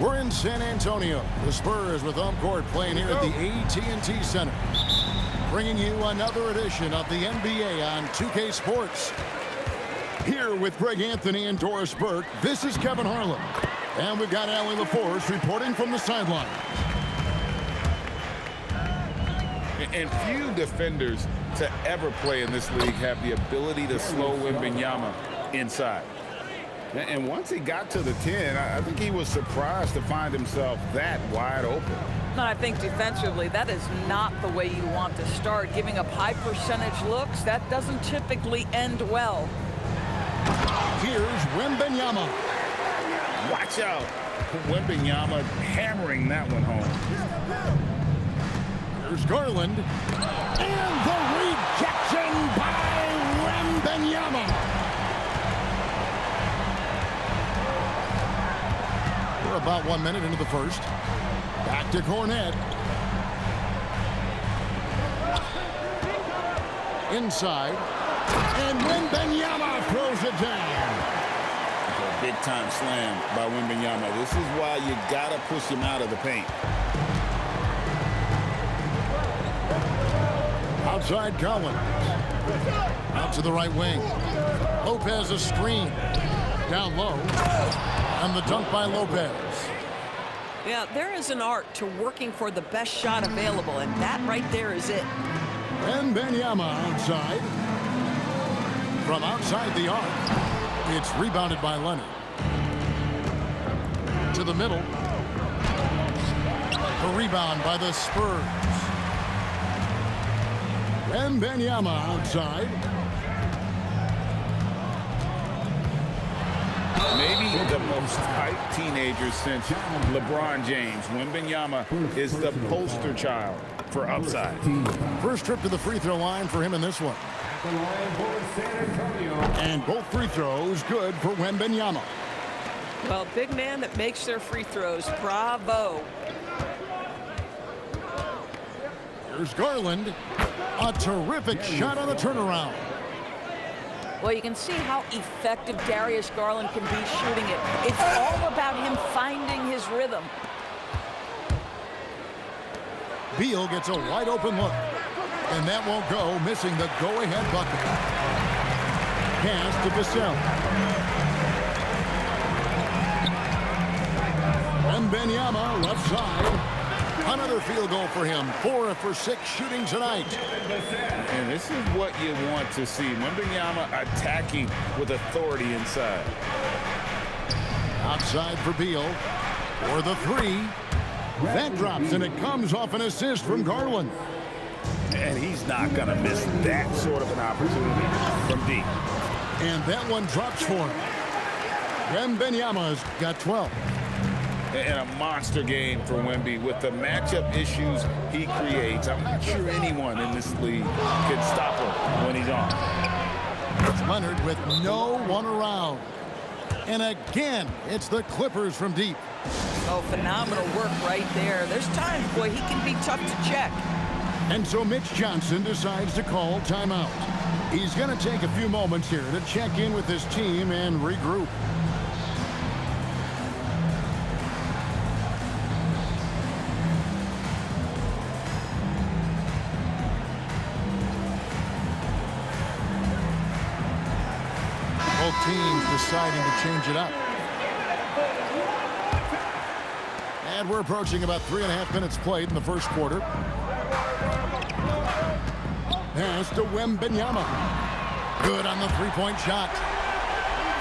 We're in San Antonio. The Spurs with home court playing here at the AT&T Center. Bringing you another edition of the NBA on 2K Sports. Here with Greg Anthony and Doris Burke, this is Kevin Harlan. And we've got Allie LaForce reporting from the sideline. And few defenders to ever play in this league have the ability to slow Wembanyama inside. And once he got to the 10, I think he was surprised to find himself that wide open. No, I think defensively, that is not the way you want to start. Giving up high percentage looks, that doesn't typically end well. Here's Wembanyama. Watch out. Wembanyama hammering that one home. Here's Garland. And the rejection by Wembanyama. We're about 1 minute into the first. Back to Kornet. Inside. And Wembanyama throws it down. Big time slam by Wembanyama. This is why you gotta push him out of the paint. Outside Collins. Out to the right wing. Lopez a screen. Down low. And the dunk by Lopez. Yeah, there is an art to working for the best shot available, and that right there is it. Wembanyama outside. From outside the arc. It's rebounded by Leonard. To the middle. The rebound by the Spurs. Wembanyama outside. Maybe the most hyped teenager since LeBron James. Wembanyama is the poster child for upside. First trip to the free throw line for him in this one. And both free throws good for Wembanyama. Well, big man that makes their free throws. Bravo. Here's Garland. A terrific shot on the turnaround. Well, you can see how effective Darius Garland can be shooting it. It's all about him finding his rhythm. Beal gets a wide open look. And that won't go, missing the go-ahead bucket. Pass to Vassell. Wembanyama left side. Another field goal for him. 4 for 6 shooting tonight. And this is what you want to see. Wembanyama attacking with authority inside. Outside for Beal. For the 3. That drops, and it comes off an assist from Garland. And he's not going to miss that sort of an opportunity from deep. And that one drops for him. Wembanyama's got 12. And a monster game for Wemby with the matchup issues he creates. I'm not sure anyone in this league can stop him when he's on. It's Leonard with no one around. And again, it's the Clippers from deep. Oh, phenomenal work right there. There's times, boy, he can be tough to check. And so Mitch Johnson decides to call timeout. He's going to take a few moments here to check in with his team and regroup. Both teams deciding to change it up. And we're approaching about 3.5 minutes played in the first quarter. Pass to Wembanyama. Good on the three-point shot.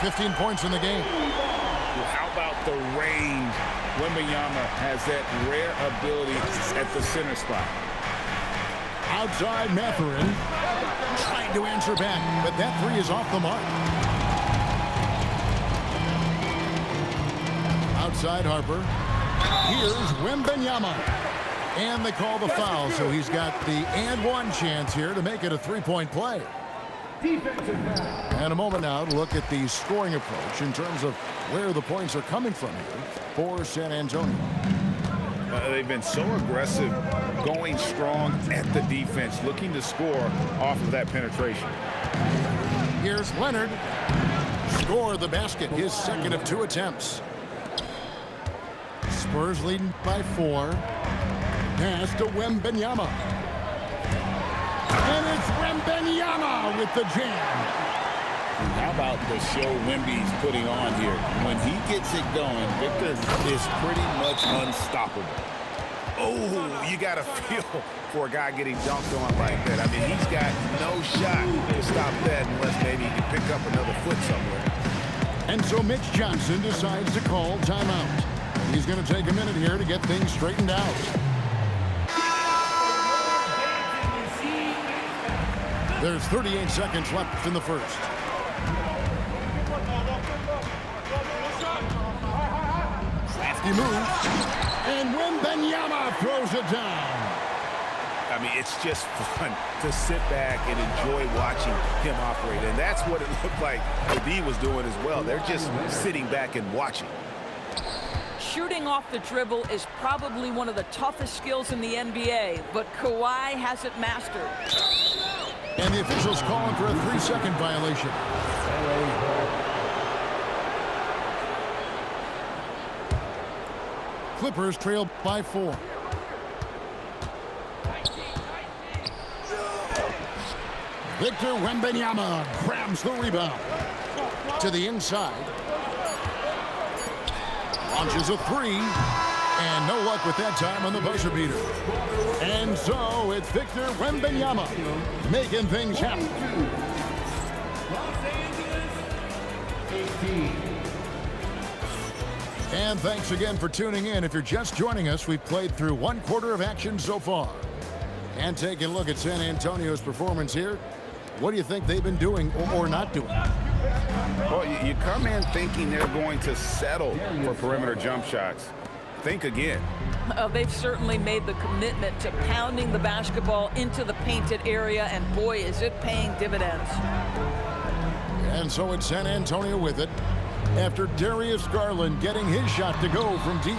15 points in the game. How about the range? Wembanyama has that rare ability at the center spot. Outside Mathurin. Trying to answer back, but that 3 is off the mark. Outside Harper. Here's Wembanyama. And they call the foul, so he's got the and one chance here to make it a 3-point play. And a moment now to look at the scoring approach in terms of where the points are coming from here for San Antonio. They've been so aggressive, going strong at the defense, looking to score off of that penetration. Here's Leonard. Score the basket, his second of 2 attempts. Spurs leading by 4. Pass to Wembanyama. And it's Wembanyama with the jam. How about the show Wemby's putting on here? When he gets it going, Victor is pretty much unstoppable. Oh, you got to feel for a guy getting dunked on like that. I mean, he's got no shot to stop that unless maybe he can pick up another foot somewhere. And so Mitch Johnson decides to call timeout. He's going to take a minute here to get things straightened out. There's 38 seconds left in the first. Crafty move. And Wembanyama throws it down. I mean, it's just fun to sit back and enjoy watching him operate. And that's what it looked like the D was doing as well. They're just sitting back and watching. Shooting off the dribble is probably one of the toughest skills in the NBA, but Kawhi has it mastered. And the officials calling for a 3-second violation. Clippers trail by 4. Victor Wembanyama grabs the rebound. To the inside. Launches a 3. And no luck with that time on the buzzer beater. And so it's Victor Wembanyama making things happen. And thanks again for tuning in. If you're just joining us, we've played through 1 quarter of action so far. And taking a look at San Antonio's performance here, what do you think they've been doing or not doing? Well, you come in thinking they're going to settle for perimeter jump shots. Think again. They've certainly made the commitment to pounding the basketball into the painted area, and boy, is it paying dividends. And so it's San Antonio with it after Darius Garland getting his shot to go from deep.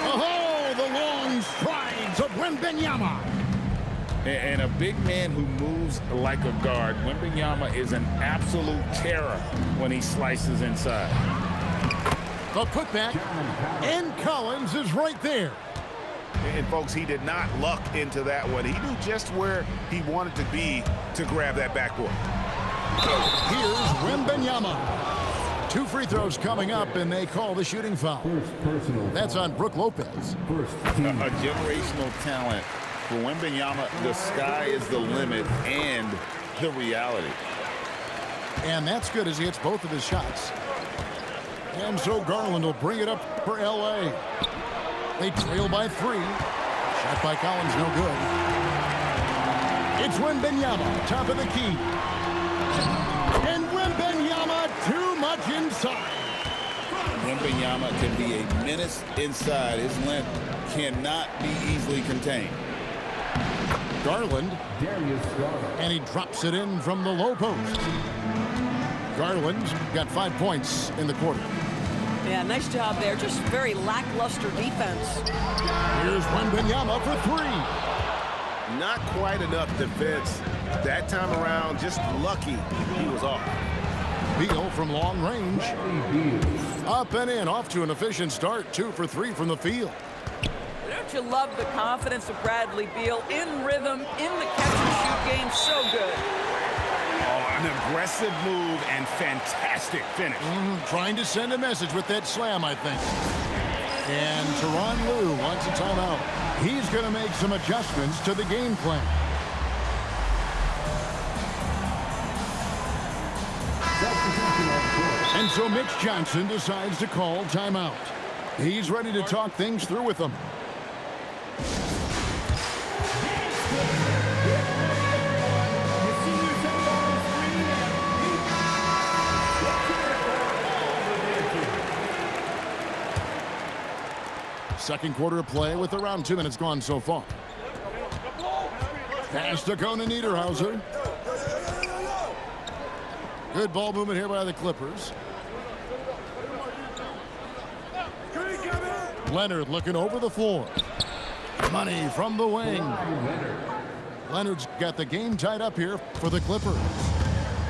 Oh, the long strides of Wembanyama. And a big man who moves like a guard, Wembanyama is an absolute terror when he slices inside. The putback, and Collins is right there. And folks, he did not luck into that one. He knew just where he wanted to be to grab that backboard. Here's Wembanyama. 2 free throws coming up, and they call the shooting foul. That's on Brook Lopez. A generational talent. For Wembanyama, the sky is the limit and the reality. And that's good as he hits both of his shots. And so Garland will bring it up for L.A. They trail by 3. Shot by Collins, no good. It's Wembanyama, top of the key. And Wembanyama too much inside. Wembanyama can be a menace inside. His length cannot be easily contained. Garland. And he drops it in from the low post. Garland's got 5 points in the quarter. Yeah, nice job there. Just very lackluster defense. Here's Wembanyama for 3. Not quite enough defense. That time around, just lucky he was off. Beal from long range. Up and in, off to an efficient start. 2 for 3 from the field. Don't you love the confidence of Bradley Beal? In rhythm, in the catch-and-shoot game, so good. Oh, an aggressive move and fantastic finish. Trying to send a message with that slam, I think. And Tyronn Lue wants a timeout. He's going to make some adjustments to the game plan. And so Mitch Johnson decides to call timeout. He's ready to talk things through with them. Second quarter of play with around 2 minutes gone so far. Pass to Conan Niederhauser. Good ball movement here by the Clippers. Leonard looking over the floor. Money from the wing. Leonard's got the game tied up here for the Clippers.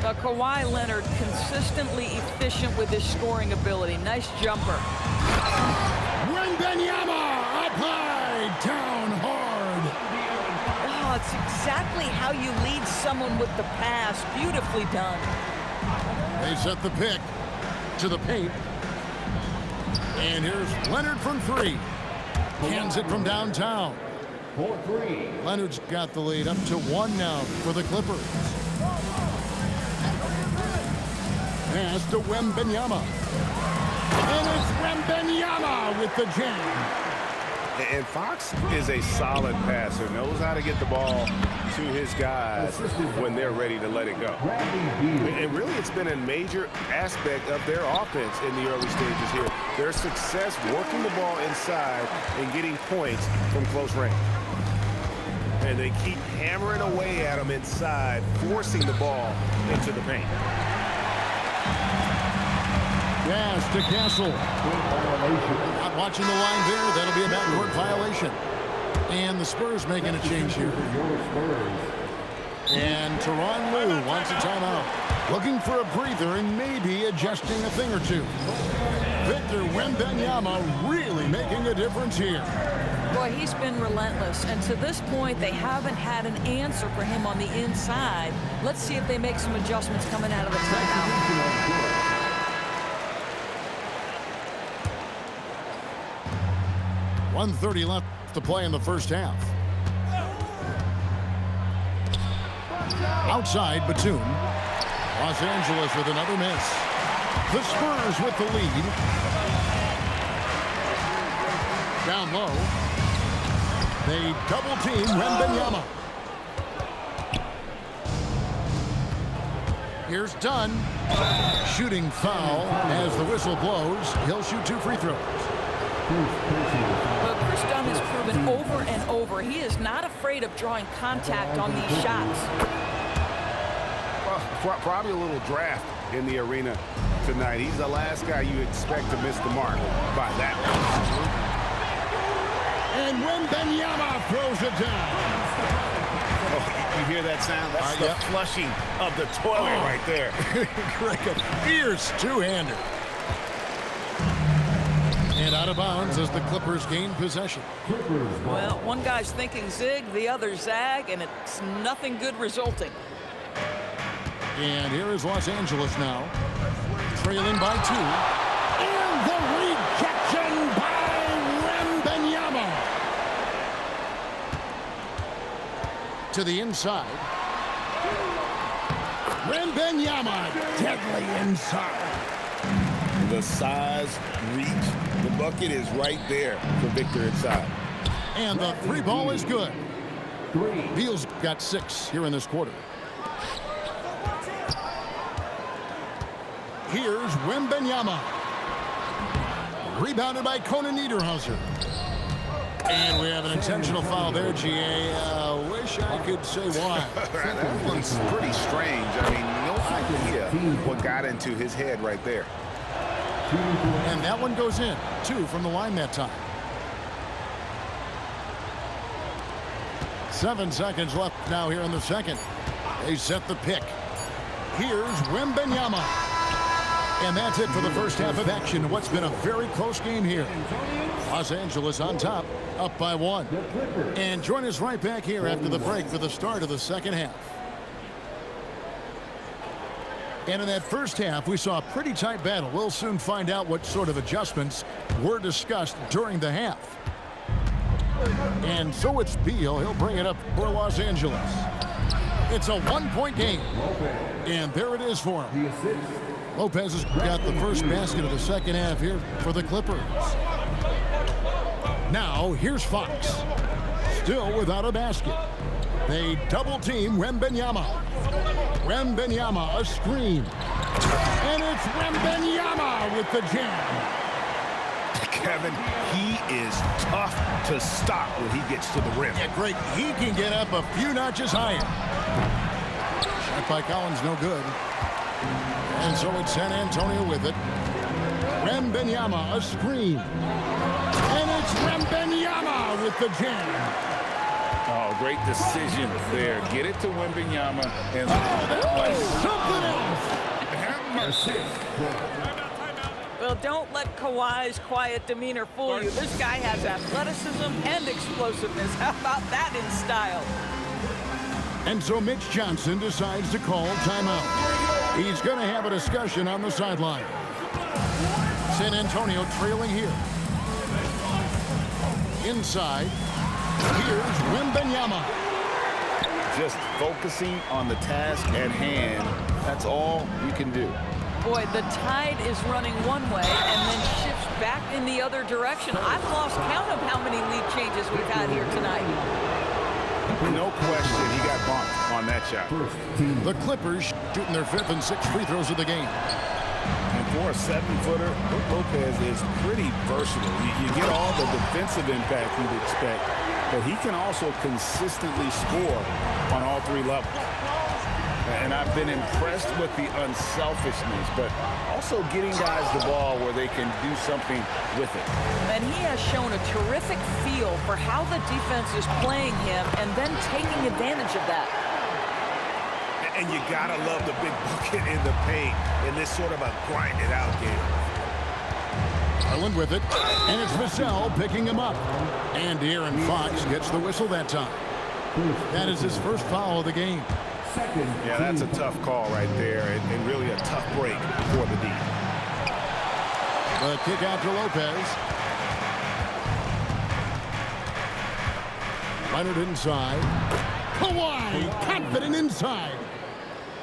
Kawhi Leonard consistently efficient with his scoring ability. Nice jumper. Wembanyama up high, down hard. Oh, it's exactly how you lead someone with the pass. Beautifully done. They set the pick to the paint. And here's Leonard from three. Hands it from downtown. 4-3. Leonard's got the lead up to 1 now for the Clippers. Pass to Wembanyama. And it's Wembanyama with the jam. And Fox is a solid passer, knows how to get the ball to his guys when they're ready to let it go. And really, it's been a major aspect of their offense in the early stages here. Their success working the ball inside and getting points from close range. And they keep hammering away at them inside, forcing the ball into the paint. Pass to Castle. Not watching the line there. That'll be a backcourt violation. And the Spurs making a change here. And Tyronn Lue wants a timeout. Looking for a breather and maybe adjusting a thing or two. Victor Wembanyama really making a difference here. Boy, he's been relentless. And to this point, they haven't had an answer for him on the inside. Let's see if they make some adjustments coming out of the timeout. 1:30 left to play in the first half. Outside, Batum. Los Angeles with another miss. The Spurs with the lead. Down low. They double team Wembanyama. Here's Dunn. Shooting foul as the whistle blows. He'll shoot 2 free throws. But Chris Dunn has proven over and over he is not afraid of drawing contact on these shots. Well, probably a little draft in the arena tonight. He's the last guy you expect to miss the mark by that much. And Wembanyama throws it down. Oh, you hear that sound? That's the flushing of the toilet right there. Greg, a fierce two-hander. And out of bounds as the Clippers gain possession. Well, one guy's thinking zig, the other zag, and it's nothing good resulting. And here is Los Angeles now, trailing by 2. And the rejection by Wembanyama. To the inside. Wembanyama, deadly inside. The size, reach, the bucket is right there for Victor inside. And the 3 ball is good. Beal's got 6 here in this quarter. Here's Wembanyama. Rebounded by Conan Niederhauser. And we have an intentional foul there, GA. Wish I could say why. That one's pretty strange. I mean, no idea what got into his head right there. And that one goes in. 2 from the line that time. 7 seconds left now here in the second. They set the pick. Here's Wembanyama. And that's it for the first half of action. What's been a very close game here. Los Angeles on top, up by 1. And join us right back here after the break for the start of the second half. And in that first half, we saw a pretty tight battle. We'll soon find out what sort of adjustments were discussed during the half. And so it's Beal. He'll bring it up for Los Angeles. It's a 1-point game. And there it is for him. Lopez has got the first basket of the second half here for the Clippers. Now, here's Fox. Still without a basket. They double team Wembanyama. Wembanyama, a screen. And it's Wembanyama with the jam. Kevin, he is tough to stop when he gets to the rim. Yeah, Greg, he can get up a few notches higher. Shot by Collins, no good. And so it's San Antonio with it. Wembanyama, a screen. And it's Wembanyama with the jam. Oh, great decision there. Get it to Wembanyama. And that was something else. have mercy. Well, don't let Kawhi's quiet demeanor fool you. This guy has athleticism and explosiveness. How about that in style? And so Mitch Johnson decides to call timeout. He's going to have a discussion on the sideline. San Antonio trailing here. Inside, here's Wembanyama. Just focusing on the task at hand. That's all you can do. Boy, the tide is running one way and then shifts back in the other direction. I've lost count of how many lead changes we've had here tonight. No question, he got bumped on that shot. The Clippers shooting their 5th and 6th free throws of the game. And for a 7-footer, Brook Lopez is pretty versatile. You get all the defensive impact you'd expect, but he can also consistently score on all 3 levels. And I've been impressed with the unselfishness, but also getting guys the ball where they can do something with it. And he has shown a terrific feel for how the defense is playing him and then taking advantage of that. And you gotta love the big bucket in the paint in this sort of a grind-it-out game. Garland with it, and it's Vassell picking him up. And De'Aaron Fox gets the whistle that time. That is his first foul of the game. Yeah, that's a tough call right there, and really a tough break for the D. The kick out to Lopez. Leonard inside. Kawhi confident inside.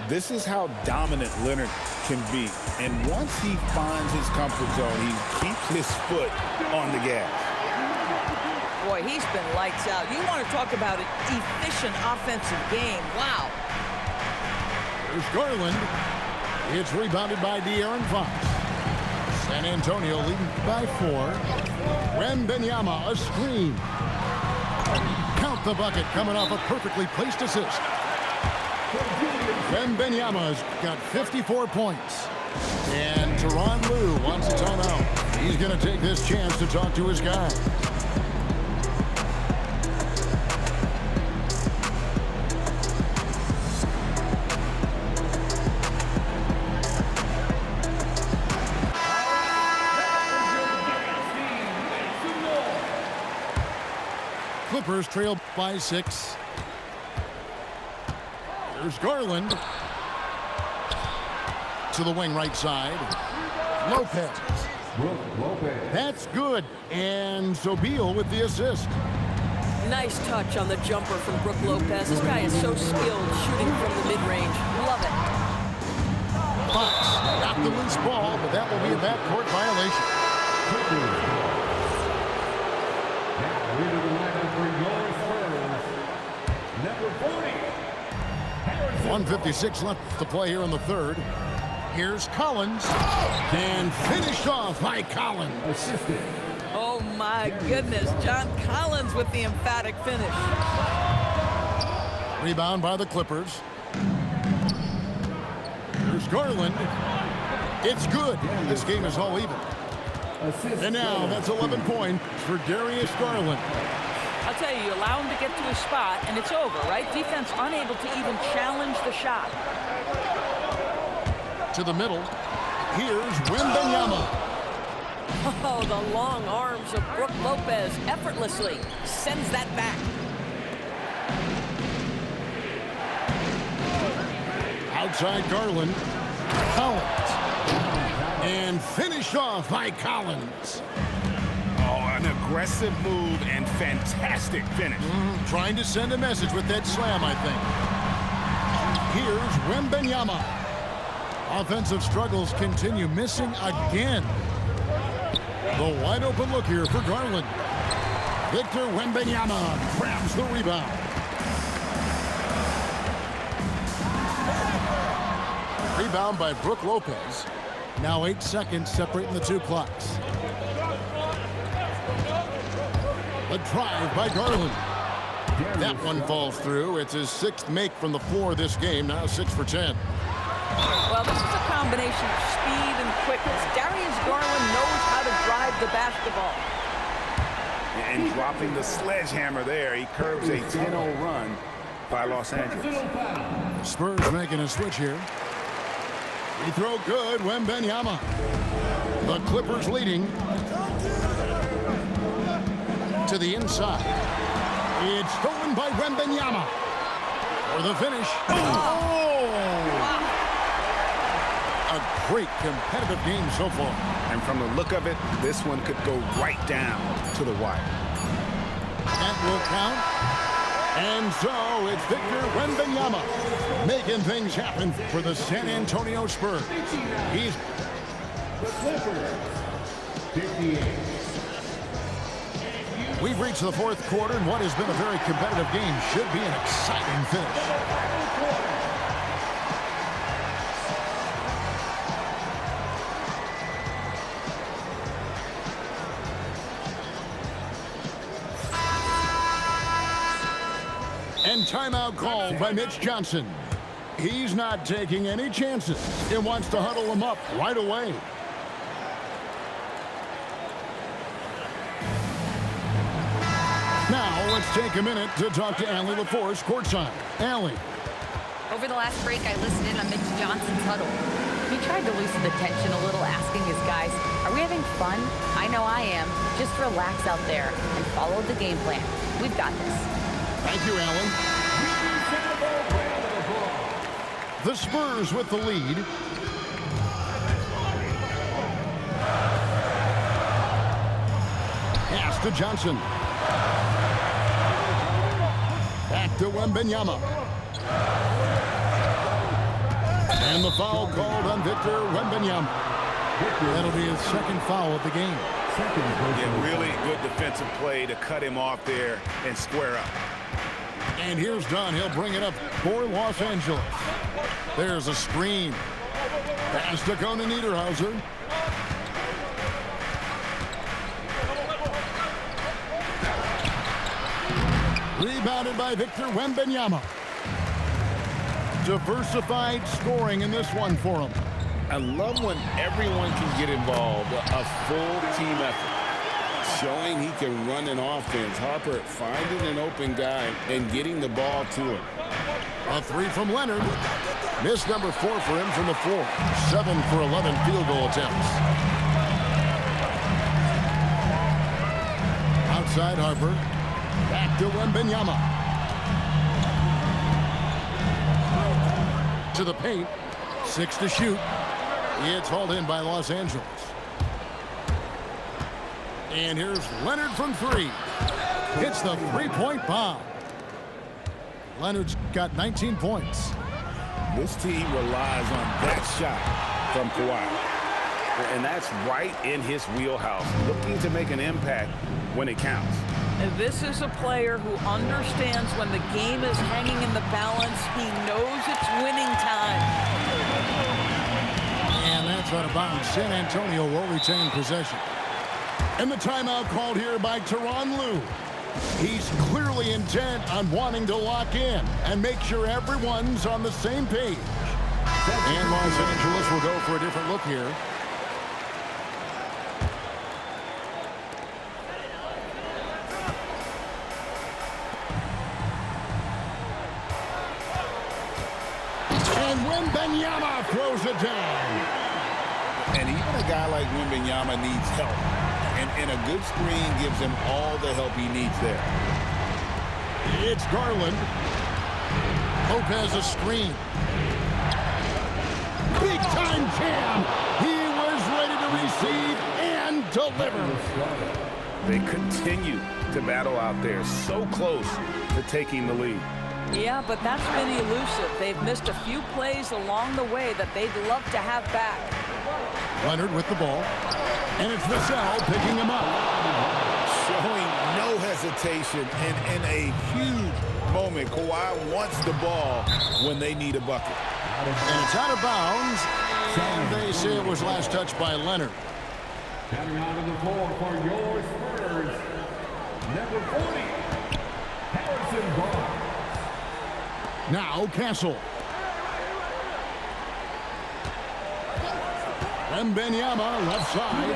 This is how dominant Leonard can be. And once he finds his comfort zone, he keeps his foot on the gas. Boy, he's been lights out. You want to talk about an efficient offensive game. Wow. There's Garland. It's rebounded by De'Aaron Fox. San Antonio leading by 4. Wembanyama, a screen. Count the bucket coming off a perfectly placed assist. Wembanyama's got 54 points. And Tyronn Lue wants a timeout. He's going to take this chance to talk to his guy. Clippers trail by 6. There's Garland. To the wing right side. Lopez. That's good. And so Beal with the assist. Nice touch on the jumper from Brook Lopez. This guy is so skilled shooting from the mid-range. Love it. Fox got the loose ball, but that will be a backcourt violation. 1:56 left to play here in the third. Here's Collins. And finished off by Collins. Oh, my goodness. John Collins with the emphatic finish. Rebound by the Clippers. Here's Garland. It's good. This game is all even. And now that's 11 points for Darius Garland. I'll tell you, you allow him to get to his spot, and it's over, right? Defense unable to even challenge the shot. To the middle. Here's Wembanyama. Oh, the long arms of Brook Lopez effortlessly sends that back. Outside Garland. Collins. And finished off by Collins. An aggressive move and fantastic finish. Trying to send a message with that slam, I think. Here's Wembanyama. Offensive struggles continue, missing again. The wide open look here for Garland. Victor Wembanyama grabs the rebound. Rebound by Brook Lopez. Now 8 seconds separating the two clocks. A drive by Garland. That one falls through. It's his 6th make from the floor this game. Now 6 for 10. Well, this is a combination of speed and quickness. Darius Garland knows how to drive the basketball. And dropping the sledgehammer there, he curbs a 10-0 run by Los Angeles. Spurs making a switch here. He throw good, Wembanyama. The Clippers leading. To the inside. It's stolen by Wembanyama. For the finish. Oh! A great competitive game so far. And from the look of it, this one could go right down to the wire. That will count. And so it's Victor Wembanyama making things happen for the San Antonio Spurs. He's the Clippers, 58. We've reached the fourth quarter, and what has been a very competitive game should be an exciting finish. And timeout called by Mitch Johnson. He's not taking any chances and wants to huddle them up right away. Now, let's take a minute to talk to Allie LaForce courtside. Allie. Over the last break, I listened in on Mitch Johnson's huddle. He tried to loosen the tension a little, asking his guys, are we having fun? I know I am. Just relax out there and follow the game plan. We've got this. Thank you, Allie. The Spurs with the lead. Pass to Johnson. Back to Wembanyama. And the foul called on Victor Wembanyama. That'll be his second foul of the game. Yeah, really good defensive play to cut him off there and square up. And here's Dunn. He'll bring it up for Los Angeles. There's a screen. Pass to Conan Niederhauser. Rebounded by Victor Wembanyama. Diversified scoring in this one for him. I love when everyone can get involved, a full team effort. Showing he can run an offense. Harper finding an open guy and getting the ball to him. A three from Leonard. Miss number 4 for him from the floor. 7 for 11 field goal attempts. Outside Harper. Back to Wembanyama. To the paint. 6 to shoot. It's hauled in by Los Angeles. And here's Leonard from 3. Hits the three-point bomb. Leonard's got 19 points. This team relies on that shot from Kawhi. And that's right in his wheelhouse, looking to make an impact when it counts. And this is a player who understands when the game is hanging in the balance. He knows it's winning time. And that's out of bounds. San Antonio will retain possession. And the timeout called here by Tyronn Lue. He's clearly intent on wanting to lock in and make sure everyone's on the same page. And Los Angeles will go for a different look here. And Wembanyama throws it down. And even a guy like Wembanyama needs help. And a good screen gives him all the help he needs there. It's Garland. Lopez a screen. Big time jam. He was ready to receive and deliver. They continue to battle out there, so close to taking the lead. Yeah, but that's been elusive. They've missed a few plays along the way that they'd love to have back. Leonard with the ball. And it's Vassell picking him up. Showing no hesitation and in a huge moment. Kawhi wants the ball when they need a bucket. And it's out of bounds. And they say it was last touched by Leonard. Coming onto the floor for your Spurs, number 40, Harrison Barnes. Now Castle. Wembanyama left side.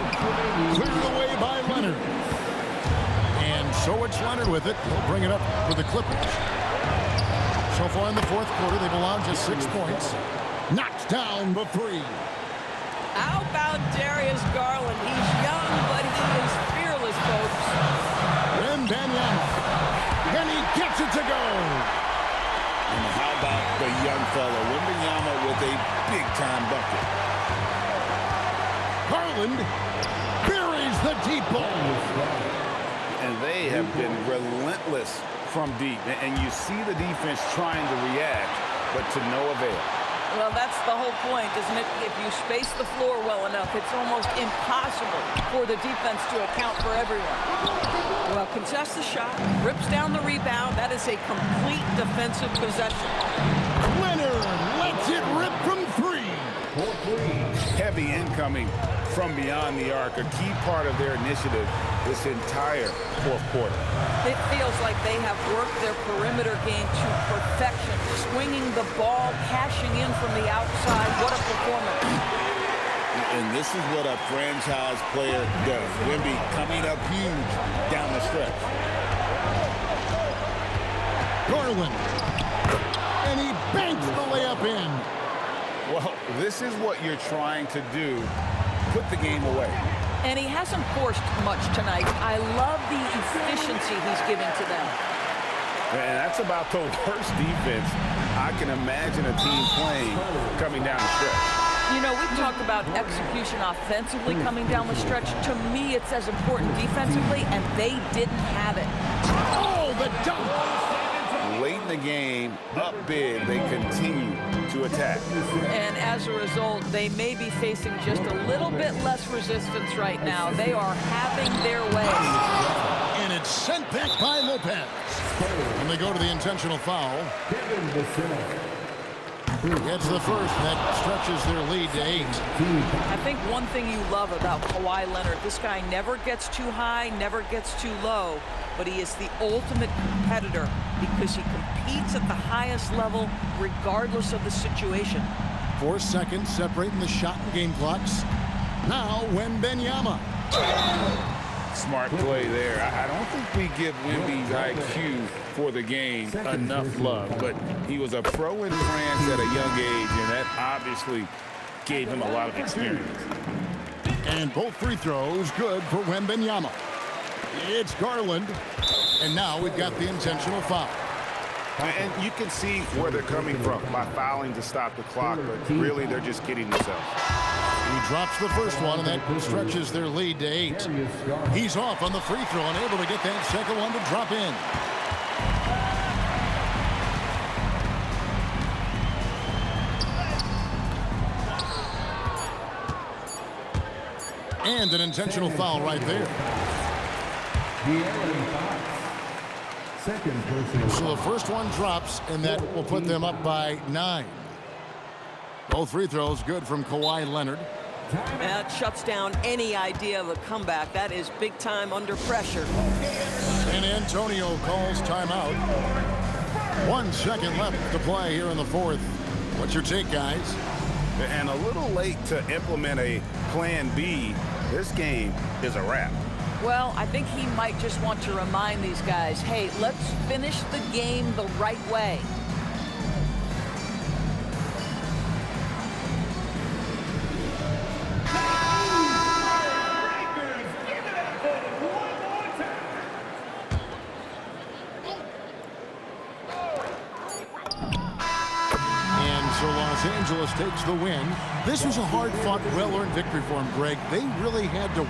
Cleared away by Leonard. And so it's Leonard with it. He'll bring it up for the Clippers. So far in the fourth quarter, they've allowed just 6 points. Knocked down the 3. How about Darius fella. Wembanyama with a big-time bucket. Garland buries the deep ball. And they have been relentless from deep. And you see the defense trying to react, but to no avail. Well, that's the whole point, isn't it? If you space the floor well enough, it's almost impossible for the defense to account for everyone. Well, contests the shot, rips down the rebound. That is a complete defensive possession. Leonard lets it rip from 3. Heavy incoming from beyond the arc, a key part of their initiative this entire fourth quarter. It feels like they have worked their perimeter game to perfection, swinging the ball, cashing in from the outside. What a performance. And this is what a franchise player does. Wemby coming up huge down the stretch. Garland. And he banks the layup in. Well, this is what you're trying to do. Put the game away. And he hasn't forced much tonight. I love the efficiency he's giving to them. And that's about the worst defense I can imagine a team playing coming down the stretch. You know, we've talked about execution offensively coming down the stretch. To me, it's as important defensively, and they didn't have it. Oh, the dunk! Late in the game, up big, they continue to attack. And as a result, they may be facing just a little bit less resistance right now. They are having their way. And it's sent back by Lopez. And they go to the intentional foul. It's the first that stretches their lead to 8. I think one thing you love about Kawhi Leonard, this guy never gets too high, never gets too low, but he is the ultimate competitor because he competes at the highest level regardless of the situation. 4 seconds separating the shot and game clocks. Now Wembanyama. Smart play there. I don't think we give Wemby's IQ for the game enough love, but he was a pro in France at a young age, and that obviously gave him a lot of experience. And both free throws good for Wembanyama. It's Garland. And now we've got the intentional foul. And you can see where they're coming from by fouling to stop the clock, but really they're just kidding themselves. He drops the first one, and that stretches their lead to 8. He's off on the free throw, unable to get that second one to drop in. And an intentional foul right there. So the first one drops, and that will put them up by 9. Both free throws good from Kawhi Leonard. That shuts down any idea of a comeback. That is big time under pressure. San Antonio calls timeout. 1 second left to play here in the fourth. What's your take, guys? And a little late to implement a plan B. This game is a wrap. Well, I think he might just want to remind these guys, hey, let's finish the game the right way. So Los Angeles takes the win. This was a hard-fought, well-earned victory for them, Greg. They really had to